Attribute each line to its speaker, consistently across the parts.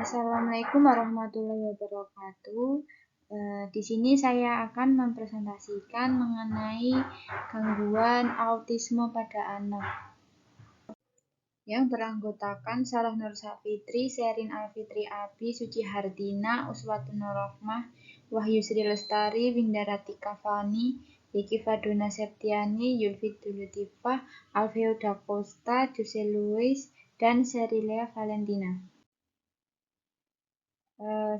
Speaker 1: Assalamualaikum warahmatullahi wabarakatuh. Di sini saya akan mempresentasikan mengenai gangguan autisme pada anak yang beranggotakan Salah Nur Sapitri, Sherin Alfitri Abi, Suci Hartina, Uswatun Nurrohmah, Wahyu Sri Lestari, Windarati Fani, Yeki Fadona Septiani, Yulfitul Lutifah, Alveo da Costa, Jose Luis, dan Sherilea Valentina.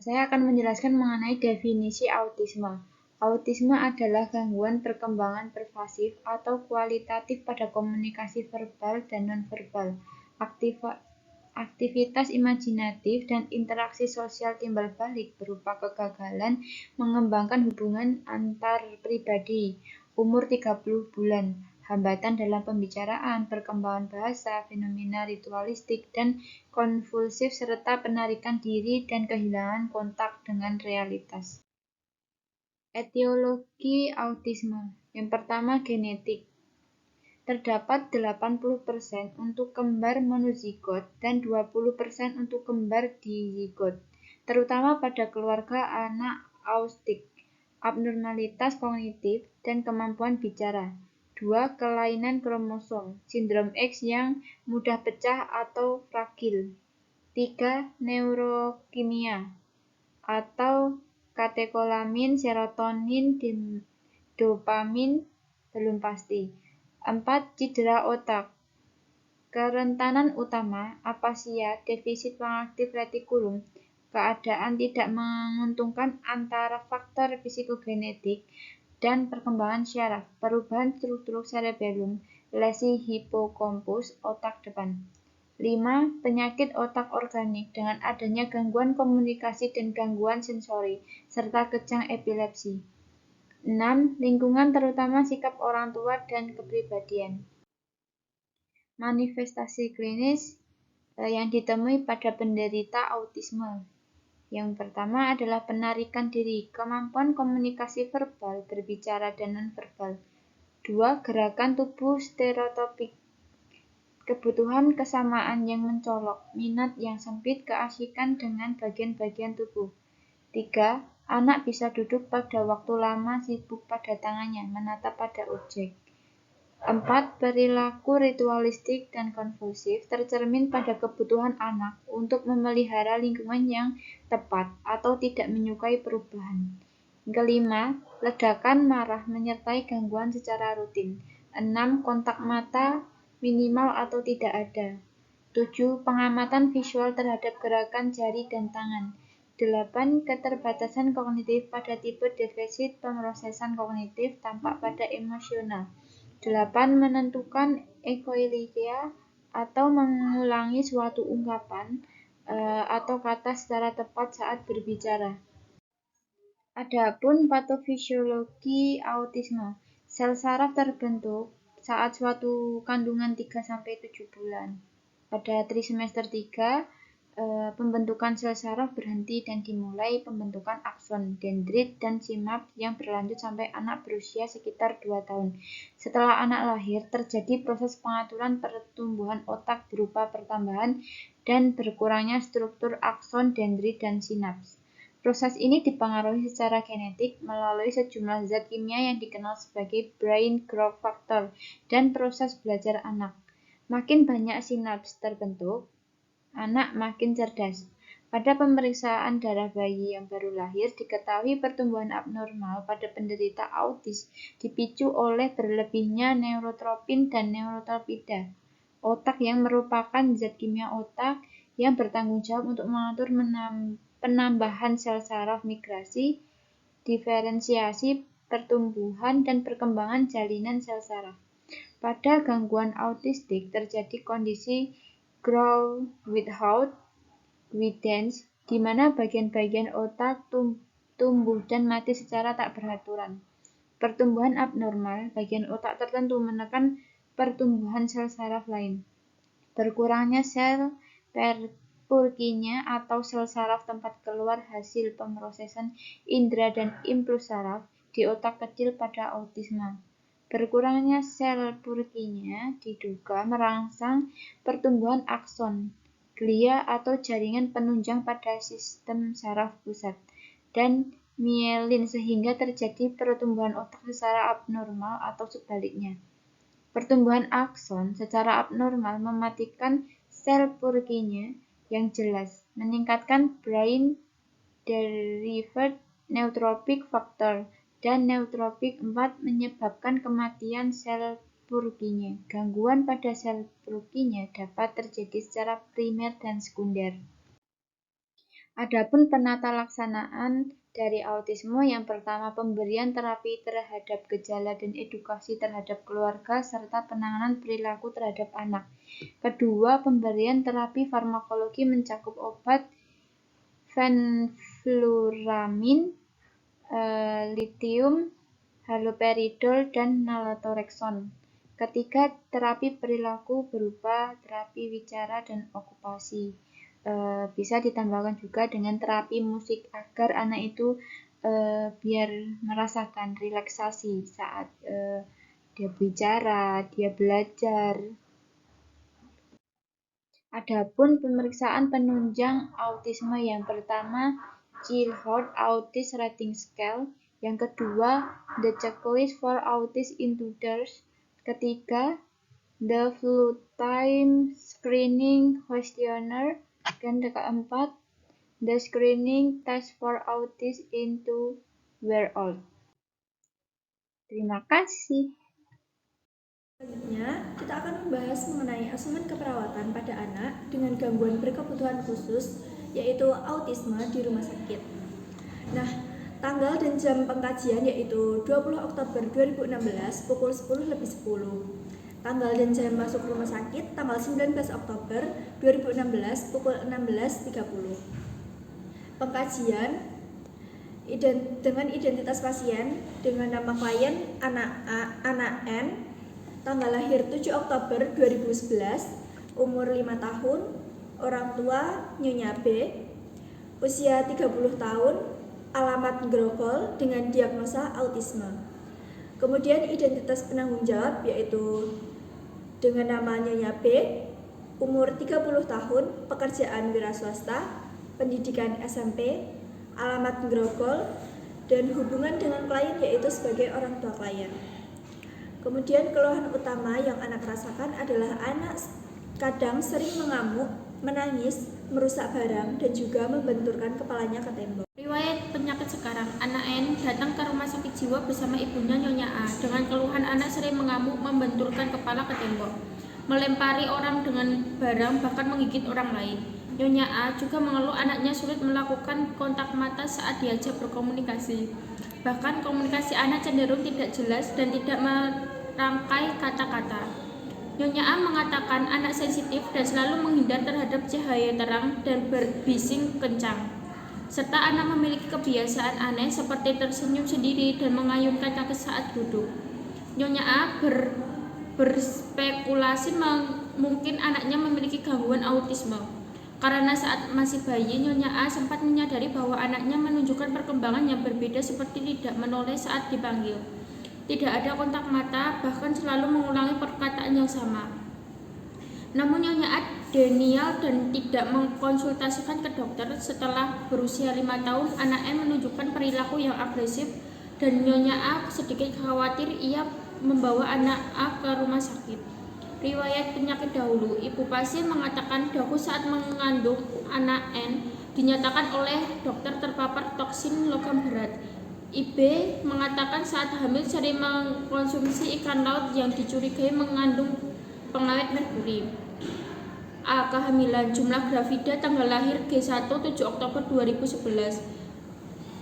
Speaker 1: Saya akan menjelaskan mengenai definisi autisme. Autisme adalah gangguan perkembangan pervasif atau kualitatif pada komunikasi verbal dan nonverbal, aktivitas imajinatif, dan interaksi sosial timbal balik berupa kegagalan mengembangkan hubungan antar pribadi, umur 30 bulan, hambatan dalam pembicaraan, perkembangan bahasa, fenomena ritualistik dan konvulsif, serta penarikan diri dan kehilangan kontak dengan realitas. Etiologi autisme. Yang pertama, genetik. Terdapat 80% untuk kembar monozigot dan 20% untuk kembar dizigot, terutama pada keluarga anak autistik. Abnormalitas kognitif dan kemampuan bicara. 2. Kelainan kromosom, sindrom X yang mudah pecah atau fragil. 3. Neurokimia atau katekolamin, serotonin, dopamin belum pasti. 4. Cedera otak. Kerentanan utama, afasia, defisit pengaktif retikulum, keadaan tidak menguntungkan antara faktor psikogenetik dan perkembangan syaraf, perubahan struktur cerebellum, lesi hipokampus, otak depan. 5. Penyakit otak organik dengan adanya gangguan komunikasi dan gangguan sensori, serta kejang epilepsi. 6. Lingkungan terutama sikap orang tua dan kepribadian. Manifestasi klinis yang ditemui pada penderita autisme. Yang pertama adalah penarikan diri, kemampuan komunikasi verbal, berbicara, dan nonverbal. 2. Gerakan tubuh stereotipik, kebutuhan kesamaan yang mencolok, minat yang sempit, keasikan dengan bagian-bagian tubuh. 3. Anak bisa duduk pada waktu lama, sibuk pada tangannya, menatap pada objek. 4. Perilaku ritualistik dan konvulsif tercermin pada kebutuhan anak untuk memelihara lingkungan yang tepat atau tidak menyukai perubahan. Kelima, ledakan marah menyertai gangguan secara rutin. 6. Kontak mata minimal atau tidak ada. 7. Pengamatan visual terhadap gerakan jari dan tangan. 8. Keterbatasan kognitif pada tipe defisit pemrosesan kognitif tampak pada emosional. 8. Menentukan ekoilia atau mengulangi suatu ungkapan atau kata secara tepat saat berbicara. Adapun patofisiologi autisme, sel saraf terbentuk saat suatu kandungan 3-7 bulan. Pada trimester 3, pembentukan sel saraf berhenti dan dimulai pembentukan akson, dendrit, dan sinaps yang berlanjut sampai anak berusia sekitar 2 tahun. Setelah anak lahir, terjadi proses pengaturan pertumbuhan otak berupa pertambahan dan berkurangnya struktur akson, dendrit, dan sinaps. Proses ini dipengaruhi secara genetik melalui sejumlah zat kimia yang dikenal sebagai brain growth factor dan proses belajar anak. Makin banyak sinaps terbentuk, anak makin cerdas. Pada pemeriksaan darah bayi yang baru lahir, diketahui pertumbuhan abnormal pada penderita autis dipicu oleh berlebihnya neurotropin dan neurotropida otak yang merupakan zat kimia otak yang bertanggung jawab untuk mengatur penambahan sel saraf, migrasi, diferensiasi, pertumbuhan, dan perkembangan jalinan sel saraf. Pada gangguan autistik terjadi kondisi grow without guidance, di mana bagian-bagian otak tumbuh dan mati secara tak beraturan. Pertumbuhan abnormal bagian otak tertentu menekan pertumbuhan sel saraf lain. Berkurangnya sel Purkinje atau sel saraf tempat keluar hasil pemrosesan indera dan impuls saraf di otak kecil pada autisme. Berkurangnya sel Purkinje diduga merangsang pertumbuhan akson, glia atau jaringan penunjang pada sistem saraf pusat, dan mielin sehingga terjadi pertumbuhan otak secara abnormal atau sebaliknya. Pertumbuhan akson secara abnormal mematikan sel Purkinje yang jelas, meningkatkan brain-derived neurotrophic factor, dan neurotrophic 4 menyebabkan kematian sel Purkinje. Gangguan pada sel Purkinje dapat terjadi secara primer dan sekunder. Adapun penata laksanaan dari autisme, yang pertama pemberian terapi terhadap gejala dan edukasi terhadap keluarga serta penanganan perilaku terhadap anak. Kedua, pemberian terapi farmakologi mencakup obat fenfluramine, lithium, haloperidol, dan naltrexone. Ketiga, terapi perilaku berupa terapi wicara dan okupasi. Bisa ditambahkan juga dengan terapi musik agar anak itu biar merasakan relaksasi saat dia bicara, dia belajar. Adapun pemeriksaan penunjang autisme, yang pertama Chilhot Autism Rating Scale, yang kedua The Checklist for Autism Intruders, ketiga The Flu-Time Screening Questionnaire, dan keempat The Screening Test for Autism in 2-year-old. Terima kasih.
Speaker 2: Selanjutnya, kita akan membahas mengenai asuhan keperawatan pada anak dengan gangguan berkebutuhan khusus, yaitu autisme di rumah sakit. Nah, tanggal dan jam pengkajian yaitu 20 Oktober 2016 pukul 10.10. Tanggal dan jam masuk rumah sakit tanggal 19 Oktober 2016 pukul 16.30. Pengkajian dengan identitas pasien dengan nama klien anak A, anak N, tanggal lahir 7 Oktober 2011, umur 5 tahun, orang tua Nyonya B, usia 30 tahun, alamat Grogol dengan diagnosa autisme. Kemudian identitas penanggung jawab yaitu dengan nama Nyonya B, umur 30 tahun, pekerjaan wira swasta, pendidikan SMP, alamat Grogol, dan hubungan dengan klien yaitu sebagai orang tua klien. Kemudian keluhan utama yang anak rasakan adalah anak kadang sering mengamuk, menangis, merusak barang, dan juga membenturkan kepalanya ke tembok.
Speaker 3: Riwayat penyakit sekarang, anak N datang ke rumah sakit jiwa bersama ibunya Nyonya A. Dengan keluhan anak sering mengamuk, membenturkan kepala ke tembok, melempari orang dengan barang, bahkan menggigit orang lain. Nyonya A juga mengeluh anaknya sulit melakukan kontak mata saat diajak berkomunikasi. Bahkan komunikasi anak cenderung tidak jelas dan tidak merangkai kata-kata. Nyonya A mengatakan anak sensitif dan selalu menghindar terhadap cahaya terang dan berbising kencang, serta anak memiliki kebiasaan aneh seperti tersenyum sendiri dan mengayunkan kaki saat duduk. Nyonya A berspekulasi mungkin anaknya memiliki gangguan autisme, karena saat masih bayi, Nyonya A sempat menyadari bahwa anaknya menunjukkan perkembangan yang berbeda seperti tidak menoleh saat dipanggil, tidak ada kontak mata, bahkan selalu mengulangi perkataan yang sama. Namun Nyonya A denial dan tidak mengkonsultasikan ke dokter. Setelah berusia 5 tahun, anak N menunjukkan perilaku yang agresif dan Nyonya A sedikit khawatir. Ia membawa anak A ke rumah sakit. Riwayat penyakit dahulu, ibu pasien mengatakan dahulu saat mengandung anak N dinyatakan oleh dokter terpapar toksin logam berat. IB mengatakan saat hamil sering mengkonsumsi ikan laut yang dicurigai mengandung pengawet merkuri. A. Kehamilan, jumlah gravida, tanggal lahir G1 7 Oktober 2011.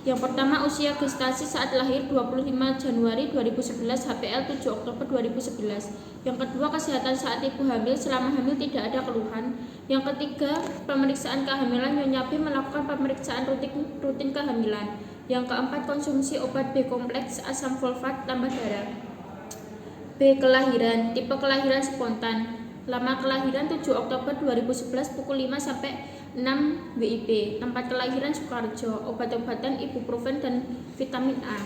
Speaker 3: Yang pertama, usia gestasi saat lahir 25 Januari 2011, HPL 7 Oktober 2011. Yang kedua, kesehatan saat ibu hamil, selama hamil tidak ada keluhan. Yang ketiga, pemeriksaan kehamilan, Nyonya B melakukan pemeriksaan rutin kehamilan. Yang keempat, konsumsi obat B kompleks, asam folfat, tambah darah. B. Kelahiran, tipe kelahiran spontan. Lama kelahiran 7 Oktober 2011 pukul 5 sampai 6 WIB. Tempat kelahiran Sukoharjo. Obat-obatan ibuprofen dan vitamin A.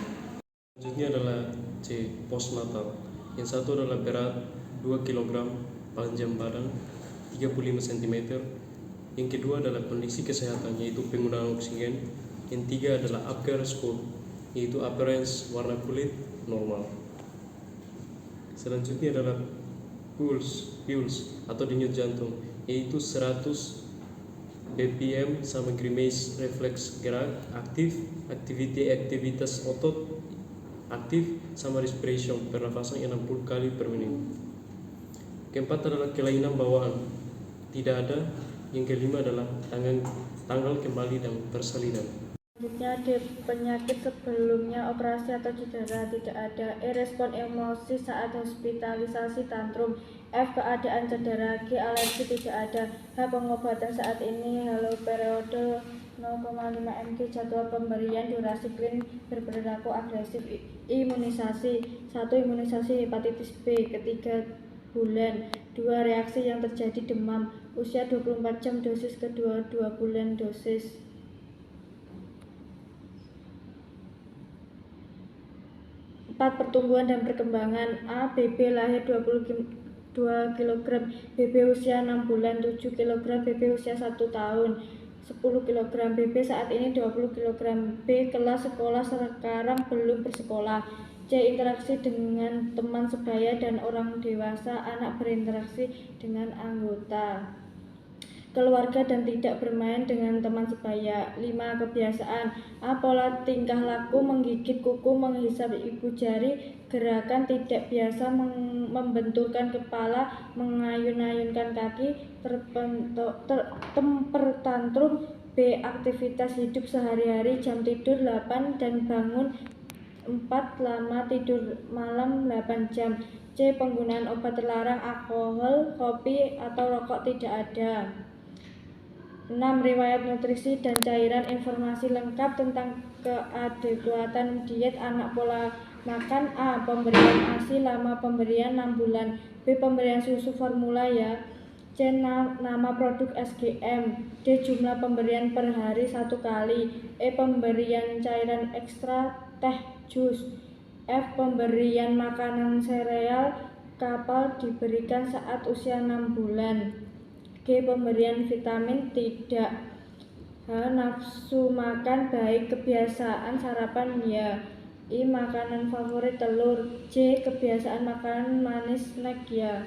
Speaker 4: Selanjutnya adalah C. Postnatal. Yang satu adalah berat 2 kg, panjang badan 35 cm, Yang kedua adalah kondisi kesehatan, yaitu penggunaan oksigen. Yang tiga adalah appearance score, yaitu appearance warna kulit normal. Selanjutnya adalah pulse atau denyut jantung, yaitu 100 BPM sama grimace refleks gerak aktif, aktivitas otot aktif, sama respiration pernafasan 60 kali per menit. Keempat adalah kelainan bawaan, tidak ada. Yang kelima adalah tanggal kembali dan persalinan.
Speaker 5: Selanjutnya, D. Penyakit sebelumnya operasi atau cedera tidak ada. E. Respon emosi saat hospitalisasi tantrum. F. Keadaan cedera. G. Alergi tidak ada. H. Pengobatan saat ini haloperidol 0,5 mg. Jadwal pemberian durasi klinis berperilaku agresif. Imunisasi 1. Imunisasi hepatitis B ketiga bulan. 2. Reaksi yang terjadi demam. Usia 24 jam dosis kedua, 2 bulan dosis. 4. Pertumbuhan dan perkembangan. A. BB lahir 22 kg, BB usia 6 bulan 7 kg, BB usia 1 tahun 10 kg, BB saat ini 20 kg. B. Kelas sekolah sekarang belum bersekolah. C. Interaksi dengan teman sebaya dan orang dewasa. Anak berinteraksi dengan anggota keluarga dan tidak bermain dengan teman sebaya. 5. Kebiasaan. A. Pola tingkah laku menggigit kuku, menghisap ibu jari, gerakan tidak biasa, membenturkan kepala, mengayun-ayunkan kaki, temper tantrum. B. Aktivitas hidup sehari-hari, jam tidur 8 dan bangun 4, lama tidur malam 8 jam. C. Penggunaan obat terlarang, alkohol, kopi, atau rokok tidak ada. 6. Riwayat nutrisi dan cairan. Informasi lengkap tentang keadekuatan diet anak, pola makan. A. Pemberian ASI, lama pemberian 6 bulan. B. Pemberian susu formula ya. C. Nama produk SGM. D. Jumlah pemberian per hari 1 kali. E. Pemberian cairan ekstra, teh, jus. F. Pemberian makanan sereal kapal diberikan saat usia 6 bulan. G. Pemberian vitamin tidak. H. Nafsu makan baik, kebiasaan sarapan ya. I. Makanan favorit telur. J. Kebiasaan makan manis snack ya.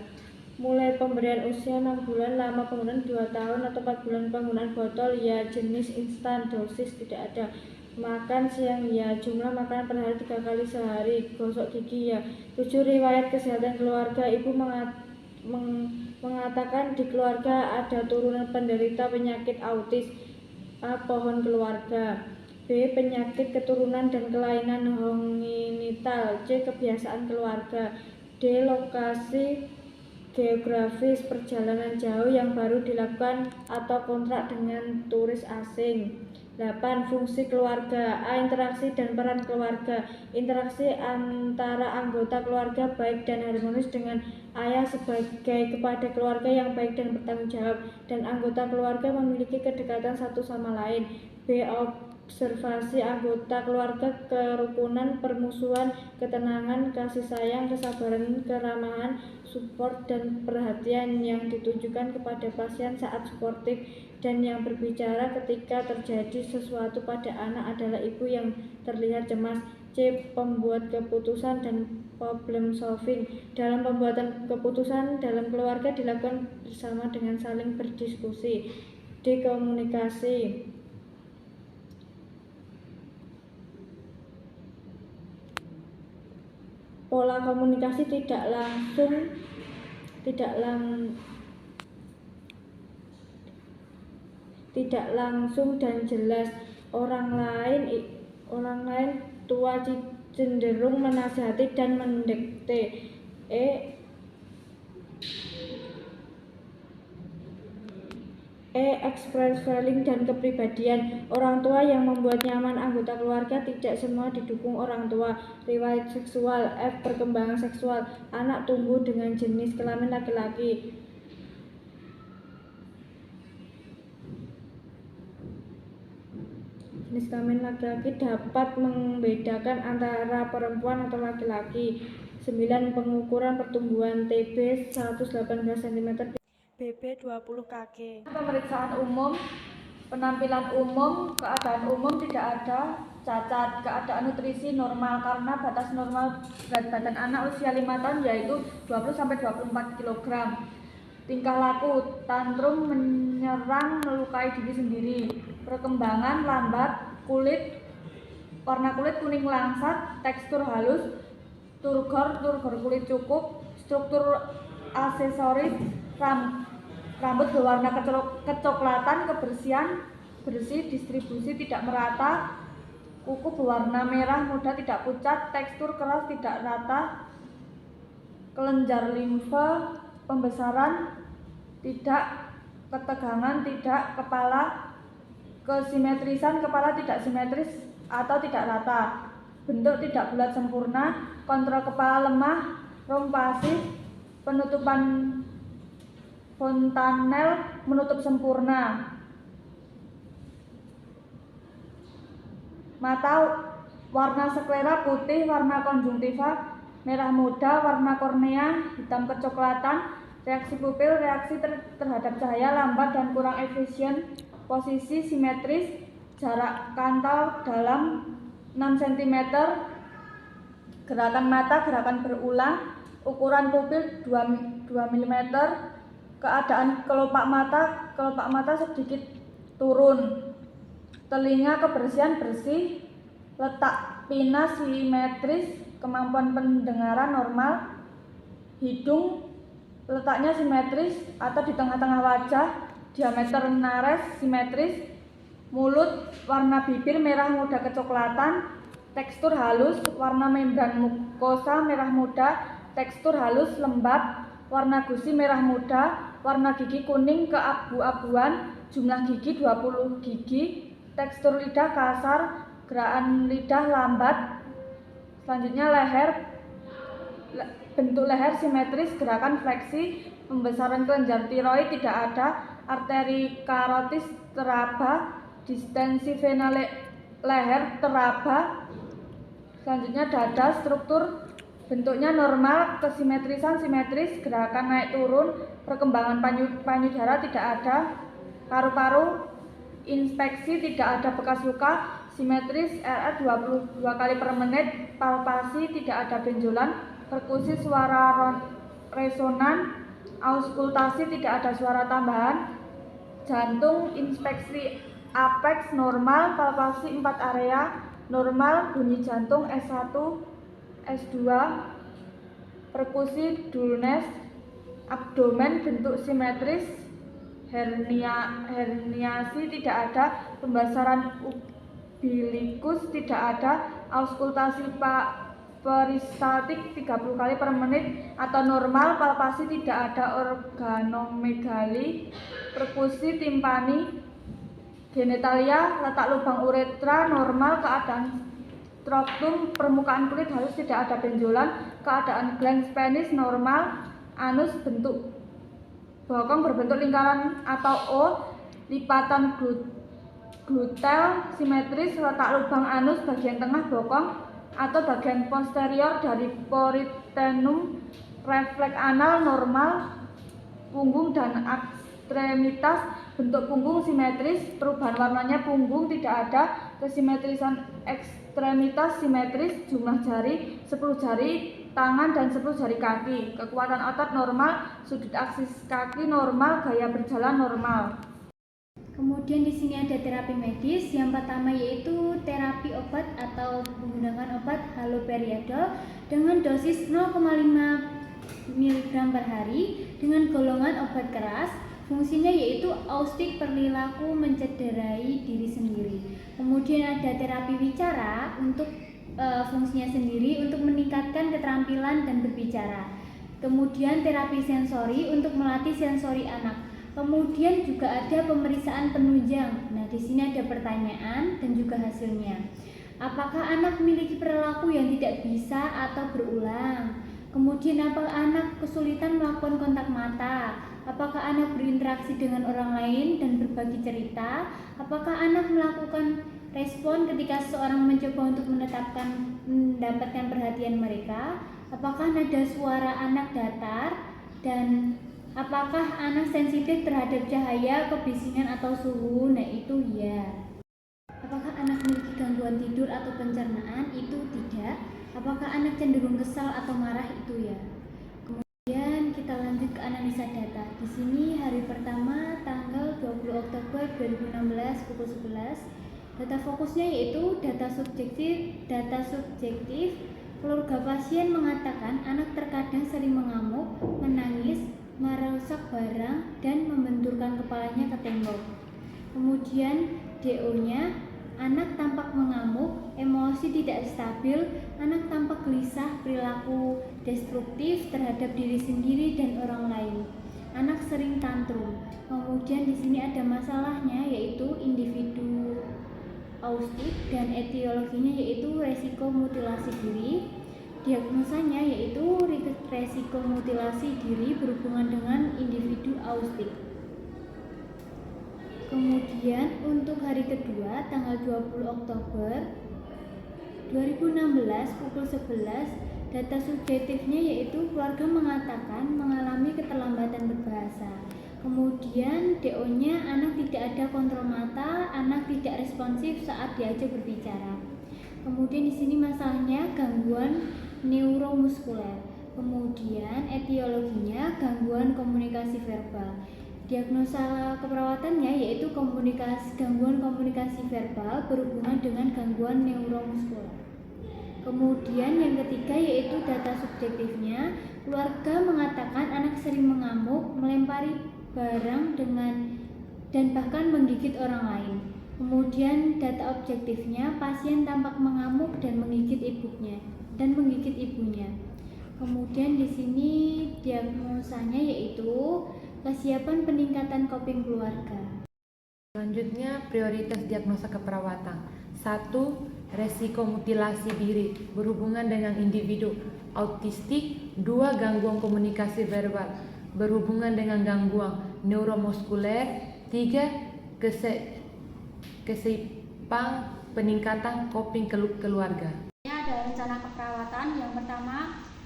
Speaker 5: Mulai pemberian usia 6 bulan, lama penggunaan 2 tahun atau 4 bulan penggunaan botol ya. Jenis instan, dosis tidak ada. Makan siang ya, jumlah makanan per hari 3 kali sehari. Gosok gigi ya. 7. Riwayat kesehatan keluarga. Ibu mengatakan di keluarga ada turunan penderita penyakit autis. A. Pohon keluarga. B. Penyakit keturunan dan kelainan honginital. C. Kebiasaan keluarga. D. Lokasi geografis, perjalanan jauh yang baru dilakukan atau kontrak dengan turis asing. 8. Fungsi keluarga. A. Interaksi dan peran keluarga. Interaksi antara anggota keluarga baik dan harmonis dengan ayah sebagai kepada keluarga yang baik dan bertanggung jawab, dan anggota keluarga memiliki kedekatan satu sama lain. B. Observasi anggota keluarga, kerukunan, permusuhan, ketenangan, kasih sayang, kesabaran, keramahan, support dan perhatian yang ditujukan kepada pasien saat suportif, dan yang berbicara ketika terjadi sesuatu pada anak adalah ibu yang terlihat cemas. C. Pembuat keputusan dan problem solving. Dalam pembuatan keputusan dalam keluarga dilakukan bersama dengan saling berdiskusi. D. Komunikasi. Pola komunikasi tidak langsung dan jelas. Orang lain tua cenderung menasihati dan mendikte. Express feeling dan kepribadian. Orang tua yang membuat nyaman anggota keluarga, tidak semua didukung orang tua. Riwayat seksual. F. Perkembangan seksual. Anak tumbuh dengan jenis kelamin laki-laki. Jenis kelamin laki-laki dapat membedakan antara perempuan atau laki-laki. 9. Pengukuran pertumbuhan TB 118 cm. BB20KG.
Speaker 6: Pemeriksaan umum, penampilan umum, keadaan umum tidak ada cacat, keadaan nutrisi normal karena batas normal berat badan anak usia 5 tahun yaitu 20-24 kg. Tingkah laku, tantrum, menyerang, melukai diri sendiri. Perkembangan lambat, warna kulit kuning langsat, tekstur halus, turgor kulit cukup, struktur aksesoris, rambut berwarna kecoklatan, kebersihan bersih, distribusi tidak merata, kuku berwarna merah muda tidak pucat, tekstur keras tidak rata, kelenjar limfe, pembesaran tidak, ketegangan tidak, kepala kesimetrisan kepala tidak simetris atau tidak rata, bentuk tidak bulat sempurna, kontrol kepala lemah, rom pasif, penutupan fontanel menutup sempurna. Mata warna sklera putih, warna konjungtiva merah muda, warna kornea hitam kecoklatan, reaksi pupil, reaksi terhadap cahaya lambat dan kurang efisien, posisi simetris, jarak kantal dalam 6 cm, gerakan mata, gerakan berulang, ukuran pupil 2 mm, keadaan kelopak mata sedikit turun, telinga kebersihan bersih, letak pinna simetris, kemampuan pendengaran normal, hidung letaknya simetris atau di tengah-tengah wajah, diameter nares simetris, mulut warna bibir merah muda kecoklatan, tekstur halus, warna membran mukosa merah muda, tekstur halus lembab, warna gusi merah muda, warna gigi kuning keabu-abuan, jumlah gigi 20 gigi, tekstur lidah kasar, gerakan lidah lambat. Selanjutnya leher, bentuk leher simetris, gerakan fleksi, pembesaran kelenjar tiroid tidak ada, arteri karotis teraba, distensi vena leher teraba. Selanjutnya dada, struktur bentuknya normal, kesimetrisan simetris, gerakan naik turun, perkembangan payudara tidak ada, paru-paru inspeksi tidak ada bekas luka, simetris, RR 22 kali per menit, palpasi tidak ada benjolan, perkusi suara resonan, auskultasi tidak ada suara tambahan, jantung inspeksi apex normal, palpasi 4 area normal, bunyi jantung S1 S2, perkusi dulnes, abdomen bentuk simetris, herniasi tidak ada, pembesaran umbilikus tidak ada, auskultasi peristaltik 30 kali per menit atau normal, palpasi tidak ada, organomegali, perkusi timpani, genitalia, letak lubang uretra normal, keadaan Stroptum, permukaan kulit halus tidak ada benjolan, keadaan glans penis normal, anus bentuk bokong berbentuk lingkaran atau O, lipatan glutel simetris, letak lubang anus bagian tengah bokong atau bagian posterior dari peritenum, refleks anal normal, punggung dan ekstremitas, bentuk punggung simetris, perubahan warnanya punggung tidak ada, kesimetrisan ekstremitas simetris, jumlah jari 10 jari tangan dan 10 jari kaki, kekuatan otot normal, sudut aksis kaki normal, gaya berjalan normal.
Speaker 1: Kemudian di sini ada terapi medis. Yang pertama yaitu terapi obat atau menggunakan obat haloperidol dengan dosis 0,5 mg per hari dengan golongan obat keras. Fungsinya yaitu austik, perilaku mencederai diri sendiri. Kemudian ada terapi bicara untuk fungsinya sendiri untuk meningkatkan keterampilan dan berbicara. Kemudian terapi sensori untuk melatih sensori anak. Kemudian juga ada pemeriksaan penunjang. Nah, di sini ada pertanyaan dan juga hasilnya. Apakah anak memiliki perilaku yang tidak bisa atau berulang? Kemudian apakah anak kesulitan melakukan kontak mata? Apakah anak berinteraksi dengan orang lain dan berbagi cerita? Apakah anak melakukan respon ketika seseorang mencoba untuk mendapatkan perhatian mereka? Apakah nada suara anak datar dan
Speaker 7: Apakah anak sensitif terhadap cahaya, kebisingan, atau suhu? Nah, itu ya. Apakah anak memiliki gangguan tidur atau pencernaan? Itu tidak. Apakah anak cenderung kesal atau marah? Itu ya. Kemudian kita lanjut ke analisa data. Di sini hari pertama tanggal 20 Oktober 2016 pukul 11. Data fokusnya yaitu data subjektif. Keluarga pasien mengatakan anak terkadang sering mengamuk, menangis, merusak barang, dan membenturkan kepalanya ke tembok. Kemudian DO-nya, anak tampak mengamuk, emosi tidak stabil, anak tampak gelisah, perilaku destruktif terhadap diri sendiri dan orang lain. Anak sering tantrum. Kemudian di sini ada masalahnya yaitu individu autistik dan etiologinya yaitu resiko mutilasi diri. Diagnosanya yaitu resiko mutilasi diri berhubungan dengan individu autistik. Kemudian untuk hari kedua tanggal 20 Oktober 2016 pukul 11, data subjektifnya yaitu keluarga mengatakan mengalami keterlambatan berbahasa. Kemudian DO-nya anak tidak ada kontrol mata, anak tidak responsif saat diajak berbicara. Kemudian di sini masalahnya gangguan neuromuskuler. Kemudian etiologinya gangguan komunikasi verbal. Diagnosa keperawatannya yaitu gangguan komunikasi verbal berhubungan dengan gangguan neuromuskuler. Kemudian yang ketiga yaitu data subjektifnya, keluarga mengatakan anak sering mengamuk, melempari barang dan bahkan menggigit orang lain. Kemudian data objektifnya, pasien tampak mengamuk dan menggigit ibunya. Kemudian di sini diagnosanya yaitu kesiapan peningkatan coping keluarga.
Speaker 8: Selanjutnya prioritas diagnosa keperawatan. 1. Resiko mutilasi diri berhubungan dengan individu autistik. 2. Gangguan komunikasi verbal berhubungan dengan gangguan neuromuskuler. 3. Kesiapan peningkatan coping keluarga.
Speaker 9: Ada rencana keperawatan. Yang pertama,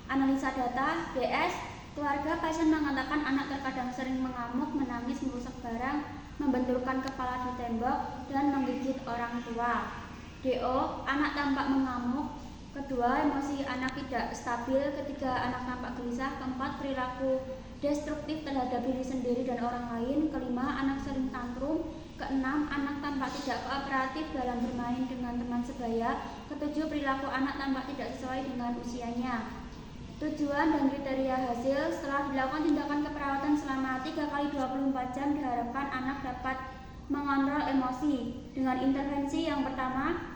Speaker 9: analisa data DS. Keluarga pasien mengatakan anak terkadang sering mengamuk, menangis, merusak barang, membenturkan kepala di tembok, dan menggigit orang tua. DO, anak tampak mengamuk. Kedua, emosi anak tidak stabil. Ketiga, anak tampak gelisah. Keempat, perilaku destruktif terhadap diri sendiri dan orang lain. Kelima, anak sering tantrum. Keenam, anak tampak tidak kooperatif dalam bermain dengan teman sebaya. Ketujuh, perilaku anak tampak tidak sesuai dengan usianya. Tujuan dan kriteria hasil. Setelah dilakukan tindakan keperawatan selama 3x24 jam, diharapkan anak dapat mengontrol emosi dengan intervensi yang pertama,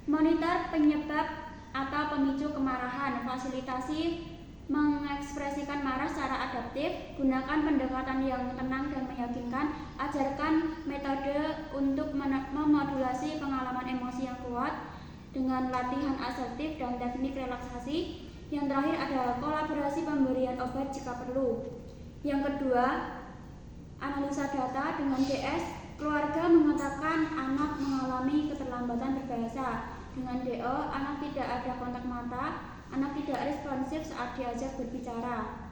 Speaker 9: monitor penyebab atau pemicu kemarahan, fasilitasi mengekspresikan marah secara adaptif, gunakan pendekatan yang tenang dan meyakinkan, ajarkan metode untuk memodulasi pengalaman emosi yang kuat dengan latihan asertif dan teknik relaksasi. Yang terakhir adalah kolaborasi pemberian obat jika perlu. Yang kedua, analisa data dengan DS. Keluarga mengatakan anak mengalami keterlambatan berbahasa. Dengan DO, anak tidak ada kontak mata, anak tidak responsif saat diajak berbicara.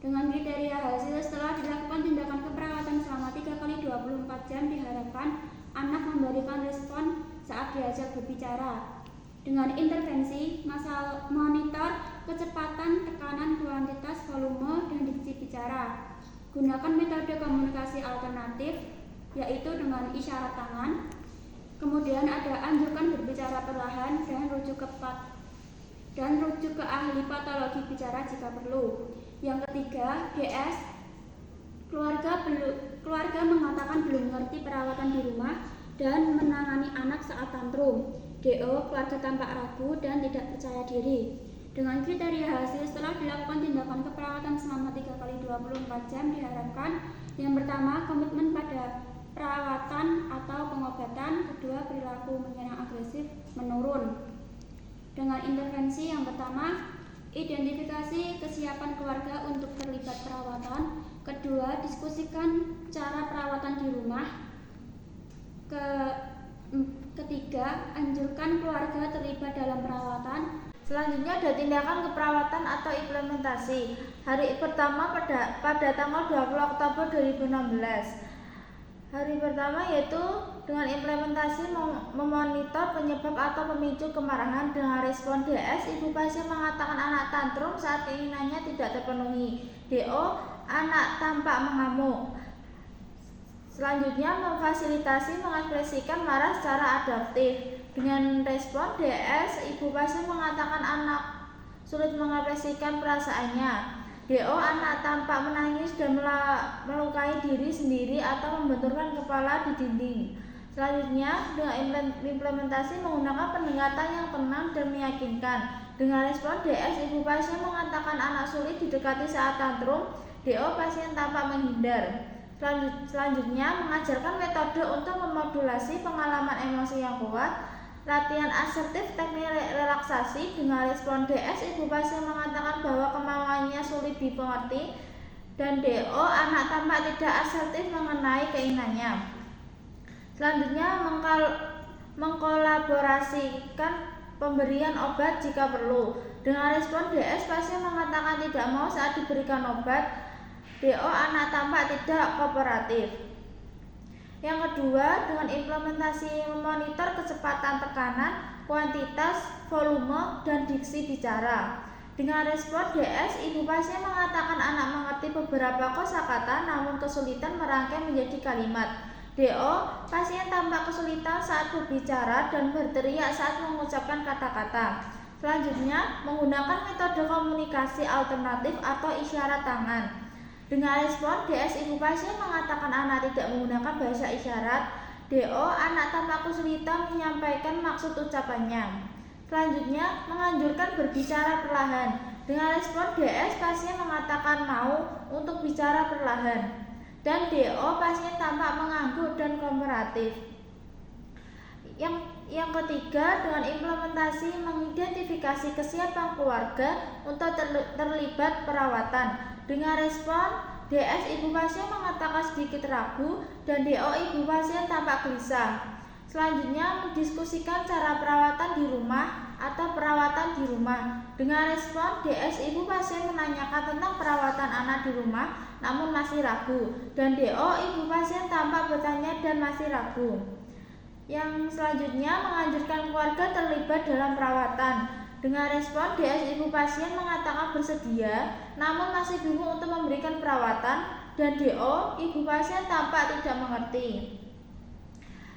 Speaker 9: Dengan kriteria hasil, setelah dilakukan tindakan keperawatan selama 3x24 jam, diharapkan anak memberikan respon saat diajak berbicara. Dengan intervensi, monitor kecepatan, tekanan, kuantitas, volume, dan diksi bicara. Gunakan metode komunikasi alternatif, yaitu dengan isyarat tangan. Kemudian ada anjurkan berbicara perlahan dan rujuk ke ahli patologi bicara jika perlu. Yang ketiga, DS. Keluarga mengatakan belum mengerti perawatan di rumah dan menangani anak saat tantrum. DO, keluarga tampak ragu dan tidak percaya diri. Dengan kriteria hasil, setelah dilakukan tindakan keperawatan selama 3x24 jam, diharapkan yang pertama, komitmen pada perawatan atau pengobatan. Kedua, perilaku menyerang agresif menurun. Dengan intervensi yang pertama, identifikasi kesiapan keluarga untuk terlibat perawatan. Kedua, diskusikan cara perawatan di rumah. Ketiga, anjurkan keluarga terlibat dalam perawatan.
Speaker 1: Selanjutnya ada tindakan keperawatan atau implementasi. Hari pertama pada tanggal 20 Oktober 2016. Hari pertama yaitu dengan implementasi memonitor penyebab atau pemicu kemarahan. Dengan respon DS, ibu pasien mengatakan anak tantrum saat keinginannya tidak terpenuhi. DO, anak tampak mengamuk. Selanjutnya memfasilitasi mengekspresikan marah secara adaptif. Dengan respon DS, ibu pasien mengatakan anak sulit mengekspresikan perasaannya. DO, anak tampak menangis dan melukai diri sendiri atau membenturkan kepala di dinding. Selanjutnya, dengan implementasi menggunakan pendekatan yang tenang dan meyakinkan. Dengan respon DS, ibu pasien mengatakan anak sulit didekati saat tantrum. DO, pasien tampak menghindar. Selanjutnya, mengajarkan metode untuk memodulasi pengalaman emosi yang kuat. Latihan asertif teknik relaksasi. Dengan respon DS, ibu pasien mengatakan bahwa kemauannya sulit dimengerti. Dan DO, anak tampak tidak asertif mengenai keinginannya. Selanjutnya, mengkolaborasikan pemberian obat jika perlu. Dengan respon DS, pasien mengatakan tidak mau saat diberikan obat. DO, anak tampak tidak kooperatif. Yang kedua, dengan implementasi memonitor kecepatan tekanan, kuantitas, volume, dan diksi bicara. Dengan respon DS, ibu pasien mengatakan anak mengerti beberapa kosakata namun kesulitan merangkai menjadi kalimat. DO, pasien tampak kesulitan saat berbicara dan berteriak saat mengucapkan kata-kata. Selanjutnya, menggunakan metode komunikasi alternatif atau isyarat tangan. Dengan respon DS, ibu pasien mengatakan anak tidak menggunakan bahasa isyarat. DO, anak tampak kesulitan menyampaikan maksud ucapannya. Selanjutnya, menganjurkan berbicara perlahan. Dengan respon DS, pasien mengatakan mau untuk bicara perlahan. Dan DO, pasien tampak mengangguk dan kooperatif. Yang ketiga, dengan implementasi mengidentifikasi kesiapan keluarga untuk terlibat perawatan. Dengan respon DS, ibu pasien mengatakan sedikit ragu dan DO, ibu pasien tampak gelisah. Selanjutnya, mendiskusikan cara perawatan di rumah atau perawatan di rumah. Dengan respon DS, ibu pasien menanyakan tentang perawatan anak di rumah namun masih ragu. Dan DO, ibu pasien tampak bertanya dan masih ragu. Yang selanjutnya, menganjurkan keluarga terlibat dalam perawatan. Dengan respon DS, ibu pasien mengatakan bersedia namun masih bingung untuk memberikan perawatan. Dan DO, ibu pasien tampak tidak mengerti.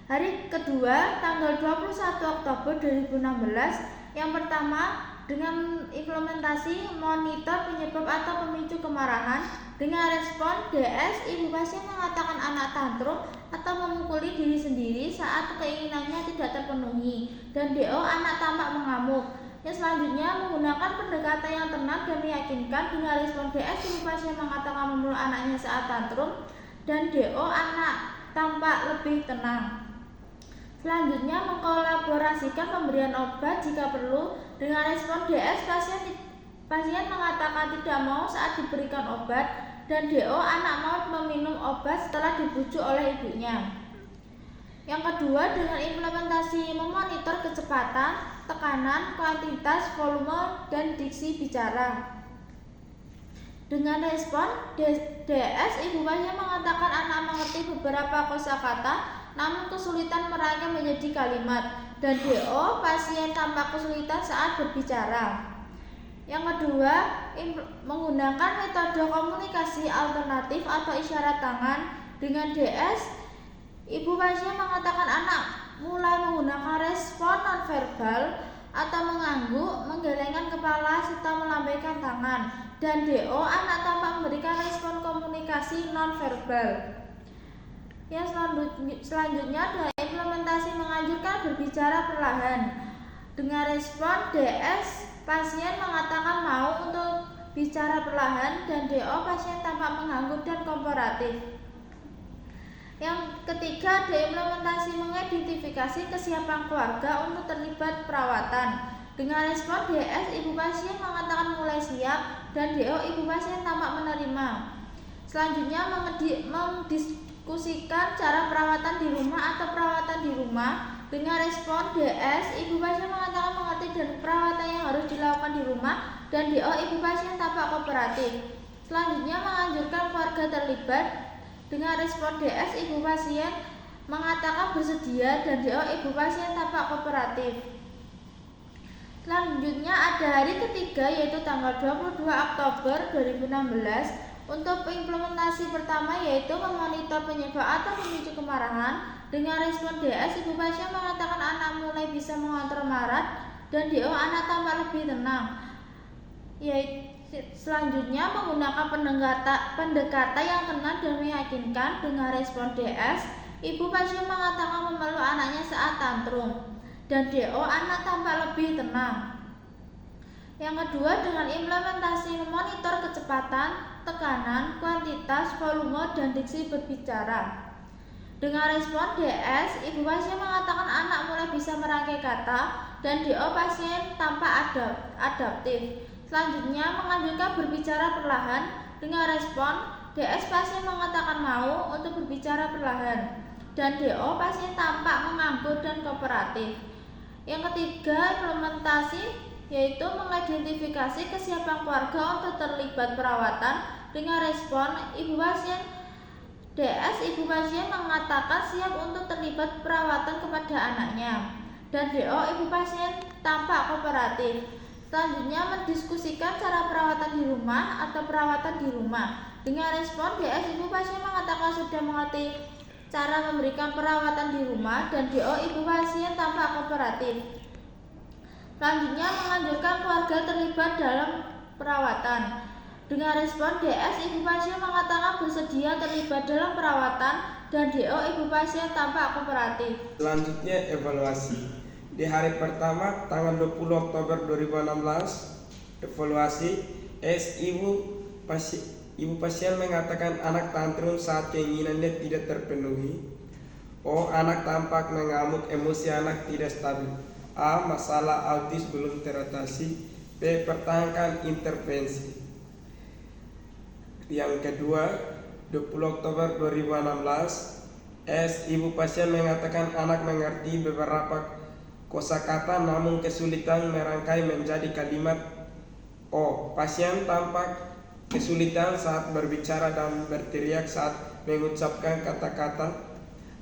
Speaker 1: Hari kedua, tanggal 21 Oktober 2016. Yang pertama, dengan implementasi monitor penyebab atau pemicu kemarahan. Dengan respon DS, ibu pasien mengatakan anak tantrum atau memukuli diri sendiri saat keinginannya tidak terpenuhi. Dan DO, anak tampak mengamuk. Yang selanjutnya, menggunakan pendekatan yang tenang dan meyakinkan. Dengan respon DS, ibu pasien mengatakan memeluk anaknya saat tantrum. Dan DO, anak tampak lebih tenang. Selanjutnya, mengkolaborasikan pemberian obat jika perlu. Dengan respon DS, pasien mengatakan tidak mau saat diberikan obat. Dan DO, anak mau meminum obat setelah dibujuk oleh ibunya. Yang kedua, dengan implementasi memonitor kecepatan, tekanan, kuantitas, volume, dan diksi bicara. Dengan respon DS, ibu pasien mengatakan anak mengerti beberapa kosakata namun kesulitan merangkai menjadi kalimat. Dan DO, pasien tampak kesulitan saat berbicara. Yang kedua, menggunakan metode komunikasi alternatif atau isyarat tangan. Dengan DS, ibu pasien mengatakan anak mulai menggunakan respon nonverbal atau mengangguk, menggelengkan kepala, serta melambaikan tangan. Dan DO, anak tampak memberikan respon komunikasi nonverbal. Yang selanjutnya adalah implementasi menganjurkan berbicara perlahan. Dengan respon DS, pasien mengatakan mau untuk bicara perlahan. Dan DO, pasien tampak mengangguk dan kooperatif. Yang ketiga, implementasi mengidentifikasi kesiapan keluarga untuk terlibat perawatan. Dengan respon DS, ibu pasien mengatakan mulai siap. Dan DO, ibu pasien tampak menerima. Selanjutnya, mendiskusikan cara perawatan di rumah atau perawatan di rumah.
Speaker 3: rumah. Dengan respon DS, ibu pasien mengatakan mengerti dan perawatan yang harus dilakukan di rumah, dan DO, ibu pasien tampak kooperatif. Selanjutnya menganjurkan keluarga terlibat. Dengan respon DS, ibu pasien mengatakan bersedia, dan DO, ibu pasien tampak kooperatif. Selanjutnya ada hari ketiga, yaitu tanggal 22 Oktober 2016 untuk implementasi pertama, yaitu memonitor penyebab atau pemicu kemarahan. Dengan respon DS, ibu pasien mengatakan anak mulai bisa mengontrol marah, dan DO, anak tampak lebih tenang. Selanjutnya menggunakan pendekatan yang tenang dan meyakinkan. Dengan respon DS, ibu pasien mengatakan memeluk anaknya saat tantrum, dan DO, anak tampak lebih tenang. Yang kedua, dengan implementasi memonitor kecepatan, tekanan, kuantitas, volume, dan diksi berbicara. Dengan respon DS, ibu pasien mengatakan anak mulai bisa merangkai kata, dan DO, pasien tampak adaptif. Selanjutnya menganjurkan berbicara perlahan. Dengan respon DS, pasien mengatakan mau untuk berbicara perlahan, dan DO, pasien tampak mengangguk dan kooperatif. Yang ketiga, implementasi, yaitu mengidentifikasi kesiapan keluarga untuk terlibat perawatan. Dengan respon ibu pasien DS, ibu pasien mengatakan siap untuk terlibat perawatan kepada anaknya, dan DO, ibu pasien tampak kooperatif. Selanjutnya mendiskusikan cara perawatan di rumah atau perawatan di rumah. Dengan respon DS, ibu pasien mengatakan sudah mengerti cara memberikan perawatan di rumah, dan DO, ibu pasien tampak kooperatif. Selanjutnya menganjurkan keluarga terlibat dalam perawatan. Dengan respon DS, ibu pasien mengatakan bersedia terlibat dalam perawatan, dan DO, ibu pasien tampak kooperatif.
Speaker 10: Selanjutnya evaluasi. Di hari pertama tanggal 20 Oktober 2016, evaluasi ibu pasien mengatakan anak tantrum saat keinginannya tidak terpenuhi. O, anak tampak mengamuk, emosi anak tidak stabil. A, masalah autis belum teratasi. B, pertahankan intervensi. Yang kedua, 20 Oktober 2016, ibu pasien mengatakan anak mengerti beberapa kosakata namun kesulitan merangkai menjadi kalimat. O, pasien tampak kesulitan saat berbicara dan berteriak saat mengucapkan kata-kata.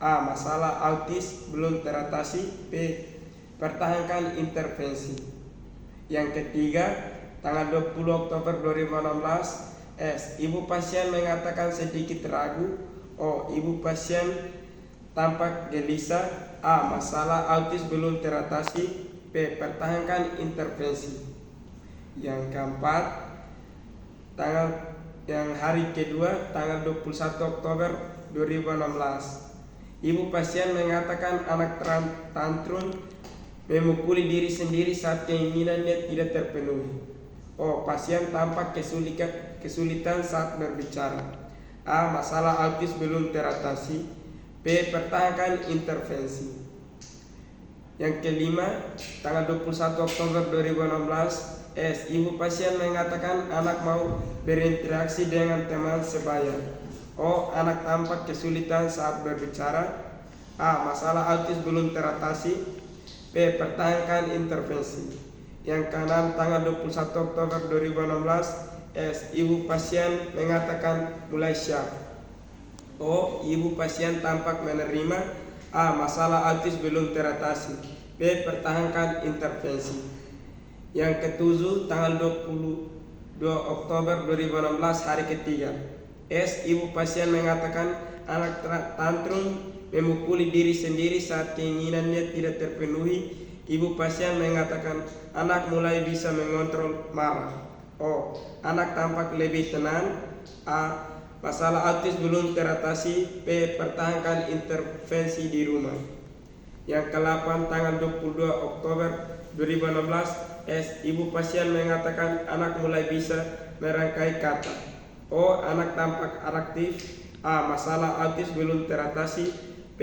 Speaker 10: A, masalah autis belum teratasi. B, pertahankan intervensi. Yang ketiga, tanggal 20 Oktober 2016, ibu pasien mengatakan sedikit ragu. O, ibu pasien tampak gelisah. A, masalah autis belum teratasi. B, pertahankan intervensi. Yang keempat, hari kedua tanggal 21 Oktober 2016, ibu pasien mengatakan anak tantrum memukuli diri sendiri saat keinginannya tidak terpenuhi. O, pasien tampak kesulitan saat berbicara. A, masalah autis belum teratasi. B, pertahankan intervensi. Yang kelima, tanggal 21 Oktober 2016, ibu pasien mengatakan anak mau berinteraksi dengan teman sebaya. O, anak tampak kesulitan saat berbicara. A, masalah autis belum teratasi. B, pertahankan intervensi. Yang keenam, tanggal 21 Oktober 2016, ibu pasien mengatakan mulai siap. O, ibu pasien tampak menerima. A, masalah autis belum teratasi. B, pertahankan intervensi. Yang ketujuh, tanggal 22 Oktober 2016, hari ketiga, ibu pasien mengatakan anak tantrum memukuli diri sendiri saat keinginannya tidak terpenuhi. Ibu pasien mengatakan anak mulai bisa mengontrol marah. O, anak tampak lebih tenang. A, masalah autis belum teratasi. B, pertahankan intervensi di rumah. Yang ke-8, tanggal 22 Oktober 2016, ibu pasien mengatakan anak mulai bisa merangkai kata. O, anak tampak aktif. A, masalah autis belum teratasi. B,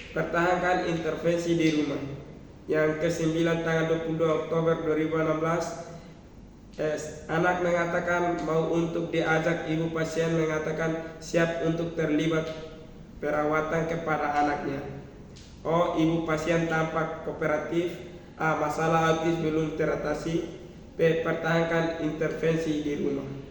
Speaker 10: pertahankan intervensi di rumah. Yang ke-9, tanggal 22 Oktober 2016, anak mengatakan mau untuk diajak. Ibu pasien mengatakan siap untuk terlibat perawatan kepada anaknya. O. Ibu pasien tampak kooperatif. A. Masalah autis belum teratasi. B. Pertahankan intervensi di rumah.